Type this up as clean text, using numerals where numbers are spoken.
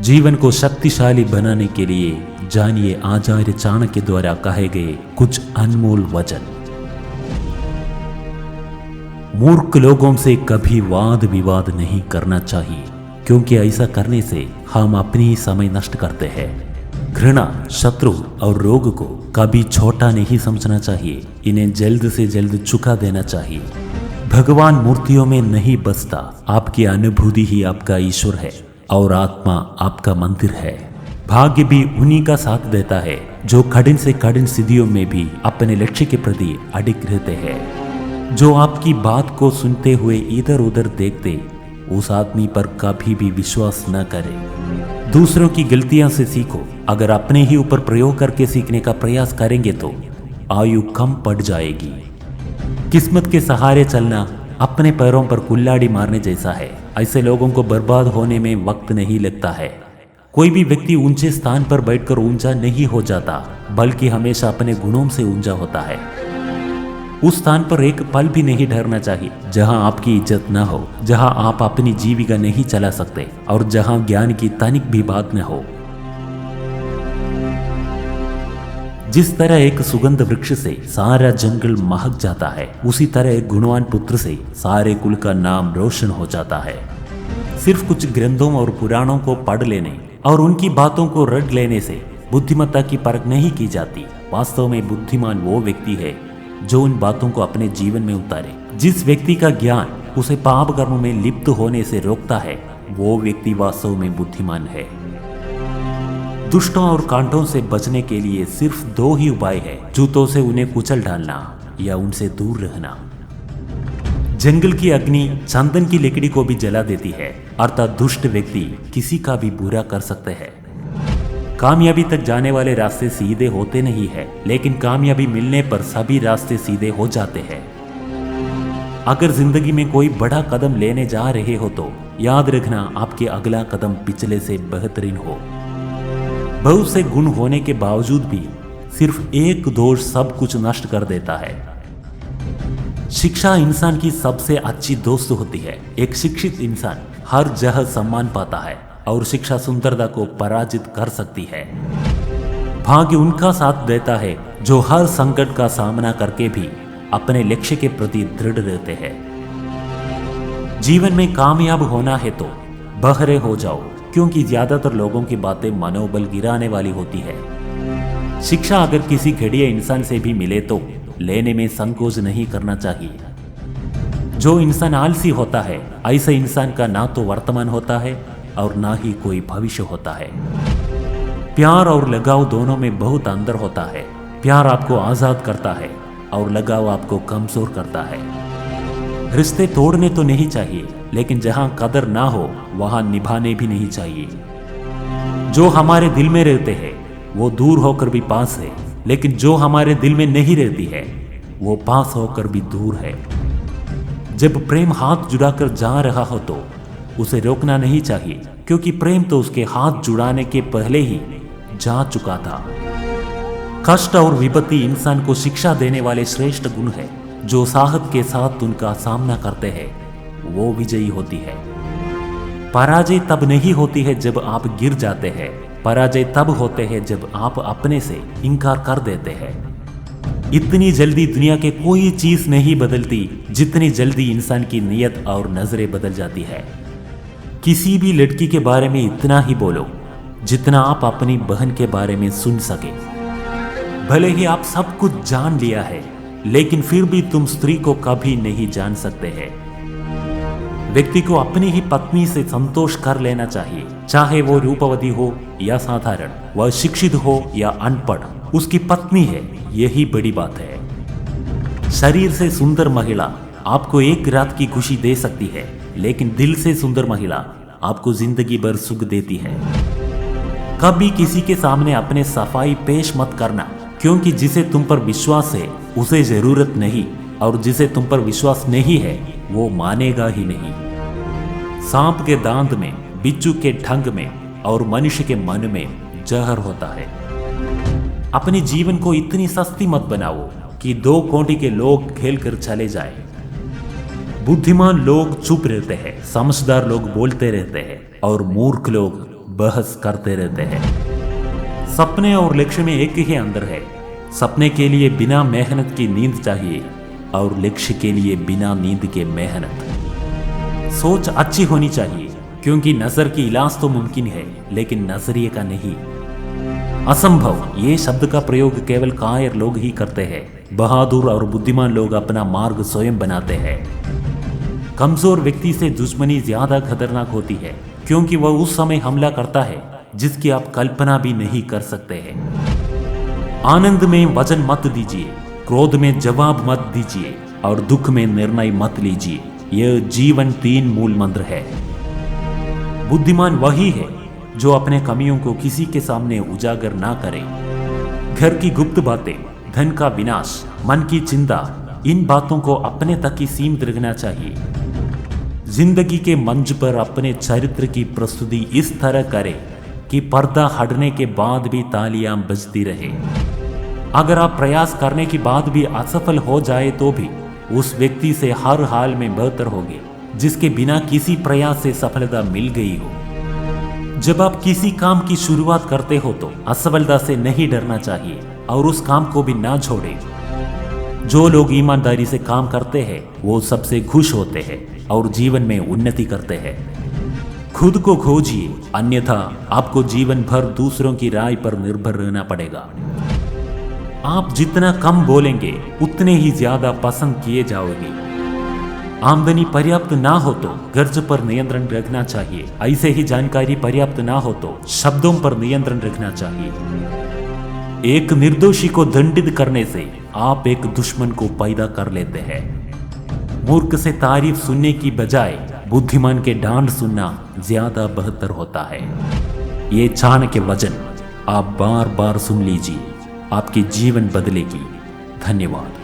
जीवन को शक्तिशाली बनाने के लिए जानिए आचार्य चाणक्य द्वारा कहे गए कुछ अनमोल वचन। मूर्ख लोगों से कभी वाद विवाद नहीं करना चाहिए, क्योंकि ऐसा करने से हम अपनी ही समय नष्ट करते हैं। घृणा, शत्रु और रोग को कभी छोटा नहीं समझना चाहिए, इन्हें जल्द से जल्द चुका देना चाहिए। भगवान मूर्तियों में नहीं बसता, आपकी अनुभूति ही आपका ईश्वर है और आत्मा आपका मंदिर है। भाग्य भी उन्हीं का साथ देता है जो कठिन से कठिन स्थितियों में भी अपने लक्ष्य के प्रति अडिग रहते हैं। जो आपकी बात को सुनते हुए इधर उधर देखते, उस आदमी पर कभी भी विश्वास न करें। दूसरों की गलतियां से सीखो। अगर अपने ही ऊपर प्रयोग करके सीखने का प्रयास करेंगे तो आयु कम पड़ जाएगी। किस्मत के सहारे चलना अपने पैरों पर कुल्हाड़ी मारने जैसा है। ऐसे लोगों को बर्बाद होने में वक्त नहीं लगता है। कोई भी व्यक्ति ऊंचे स्थान पर बैठकर ऊंचा नहीं हो जाता, बल्कि हमेशा अपने गुणों से ऊंचा होता है। उस स्थान पर एक पल भी नहीं ठहरना चाहिए जहां आपकी इज्जत न हो, जहां आप अपनी जीविका नहीं चला सकते और जहां ज्ञान की तनिक भी बात न हो। जिस तरह एक सुगंध वृक्ष से सारा जंगल महक जाता है, उसी तरह एक गुणवान पुत्र से सारे कुल का नाम रोशन हो जाता है। सिर्फ कुछ ग्रंथों और पुराणों को पढ़ लेने और उनकी बातों को रट लेने से बुद्धिमत्ता की परख नहीं की जाती। वास्तव में बुद्धिमान वो व्यक्ति है जो उन बातों को अपने जीवन में उतारे। जिस व्यक्ति का ज्ञान उसे पाप कर्म में लिप्त होने से रोकता है, वो व्यक्ति वास्तव में बुद्धिमान है। दुष्टों और कांटों से बचने के लिए सिर्फ दो ही उपाय है, जूतों से उन्हें कुचल डालना या उनसे दूर रहना। जंगल की अग्नि चंदन की लकड़ी को भी जला देती है, अर्थात दुष्ट व्यक्ति किसी का भी बुरा कर सकते हैं। कामयाबी तक जाने वाले रास्ते सीधे होते नहीं है, लेकिन कामयाबी मिलने पर सभी रास्ते सीधे हो जाते हैं। अगर जिंदगी में कोई बड़ा कदम लेने जा रहे हो तो याद रखना आपके अगला कदम पिछले से बेहतरीन हो। बहुत से गुण होने के बावजूद भी सिर्फ एक दोष सब कुछ नष्ट कर देता है। शिक्षा इंसान की सबसे अच्छी दोस्त होती है। एक शिक्षित इंसान हर जगह सम्मान पाता है और शिक्षा सुंदरता को पराजित कर सकती है। भाग्य उनका साथ देता है जो हर संकट का सामना करके भी अपने लक्ष्य के प्रति दृढ़ रहते हैं। जीवन में कामयाब होना है तो बहरे हो जाओ, क्योंकि ज्यादातर लोगों की बातें मनोबल गिराने वाली होती है। शिक्षा अगर किसी घटिया इंसान से भी मिले तो लेने में संकोच नहीं करना चाहिए। जो इंसान आलसी होता है, ऐसे इंसान का ना तो वर्तमान होता है और ना ही कोई भविष्य होता है। प्यार और लगाव दोनों में बहुत अंतर होता है। प्यार आपको आजाद करता है और लगाव आपको कमजोर करता है। रिश्ते तोड़ने तो नहीं चाहिए, लेकिन जहां कदर ना हो वहां निभाने भी नहीं चाहिए। जो हमारे दिल में रहते हैं वो दूर होकर भी पास है, लेकिन जो हमारे दिल में नहीं रहती है वो पास होकर भी दूर है। जब प्रेम हाथ जुड़ाकर जा रहा हो तो उसे रोकना नहीं चाहिए, क्योंकि प्रेम तो उसके हाथ जुड़ाने के पहले ही जा चुका था। कष्ट और विपत्ति इंसान को शिक्षा देने वाले श्रेष्ठ गुण है। जो साहस के साथ उनका सामना करते हैं वो विजयी होती है। पराजय तब नहीं होती है जब आप गिर जाते हैं, पराजय तब होते हैं जब आप अपने से इनकार कर देते हैं। इतनी जल्दी दुनिया के कोई चीज नहीं बदलती जितनी जल्दी इंसान की नीयत और नजरें बदल जाती है। किसी भी लड़की के बारे में इतना ही बोलो जितना आप अपनी बहन के बारे में सुन सके। भले ही आप सब कुछ जान लिया है, लेकिन फिर भी तुम स्त्री को कभी नहीं जान सकते हैं। व्यक्ति को अपनी ही पत्नी से संतोष कर लेना चाहिए, चाहे वो रूपवती हो या साधारण, वह शिक्षित हो या अनपढ़, उसकी पत्नी है, यही बड़ी बात है। शरीर से सुंदर महिला आपको एक रात की खुशी दे सकती है, लेकिन दिल से सुंदर महिला आपको जिंदगी भर सुख देती है। कभी किसी के सामने अपने सफाई पेश मत करना, क्योंकि जिसे तुम पर विश्वास है उसे जरूरत नहीं, और जिसे तुम पर विश्वास नहीं है वो मानेगा ही नहीं। सांप के दांत में, बिच्छू के ठंग में और मनुष्य के मन में जहर होता है। अपने जीवन को इतनी सस्ती मत बनाओ कि दो कोटि के लोग खेल कर चले जाए। बुद्धिमान लोग चुप रहते हैं, समझदार लोग बोलते रहते हैं और मूर्ख लोग बहस करते रहते हैं। सपने और लक्ष्य में एक ही अंतर है। सपने के लिए बिना मेहनत की नींद चाहिए और लक्ष्य के लिए बिना नींद के मेहनत। सोच अच्छी होनी चाहिए, क्योंकि नजर की इलाज तो मुमकिन है लेकिन नजरिए का नहीं। असंभव ये शब्द का प्रयोग केवल कायर लोग ही करते हैं। बहादुर और बुद्धिमान लोग अपना मार्ग स्वयं बनाते हैं। कमजोर व्यक्ति से दुश्मनी ज्यादा खतरनाक होती है, क्योंकि वह उस समय हमला करता है जिसकी आप कल्पना भी नहीं कर सकते हैं। आनंद में वचन मत दीजिए, क्रोध में जवाब मत दीजिए और दुख में निर्णय मत लीजिए। यह जीवन 3 मूल मंत्र है। बुद्धिमान वही है जो अपने कमियों को किसी के सामने उजागर ना करे। घर की गुप्त बातें, धन का विनाश, मन की चिंता, इन बातों को अपने तक ही सीमित रखना चाहिए। जिंदगी के मंच पर अपने चरित्र की प्रस्तुति इस तरह करें कि पर्दा हटने के बाद भी तालियां बजती रहे। अगर आप प्रयास करने के बाद भी असफल हो जाए तो भी उस व्यक्ति से हर हाल में बेहतर होगे जिसके बिना किसी प्रयास से सफलता मिल गई हो। जब आप किसी काम की शुरुआत करते हो तो असफलता से नहीं डरना चाहिए और उस काम को भी ना छोड़ें। जो लोग ईमानदारी से काम करते हैं वो सबसे खुश होते हैं और जीवन में उन्नति करते हैं। खुद को खोजिए, अन्यथा आपको जीवन भर दूसरों की राय पर निर्भर रहना पड़ेगा। आप जितना कम बोलेंगे उतने ही ज्यादा पसंद किए जाओगे। आमदनी पर्याप्त ना हो तो कर्ज पर नियंत्रण रखना चाहिए। ऐसे ही जानकारी पर्याप्त ना हो तो शब्दों पर नियंत्रण रखना चाहिए। एक निर्दोषी को दंडित करने से आप एक दुश्मन को पैदा कर लेते हैं। मूर्ख से तारीफ सुनने की बजाय बुद्धिमान के डांट सुनना ज्यादा बेहतर होता है। ये चाणक्य वचन आप बार बार सुन लीजिए, आपकी जीवन बदलेगी। धन्यवाद।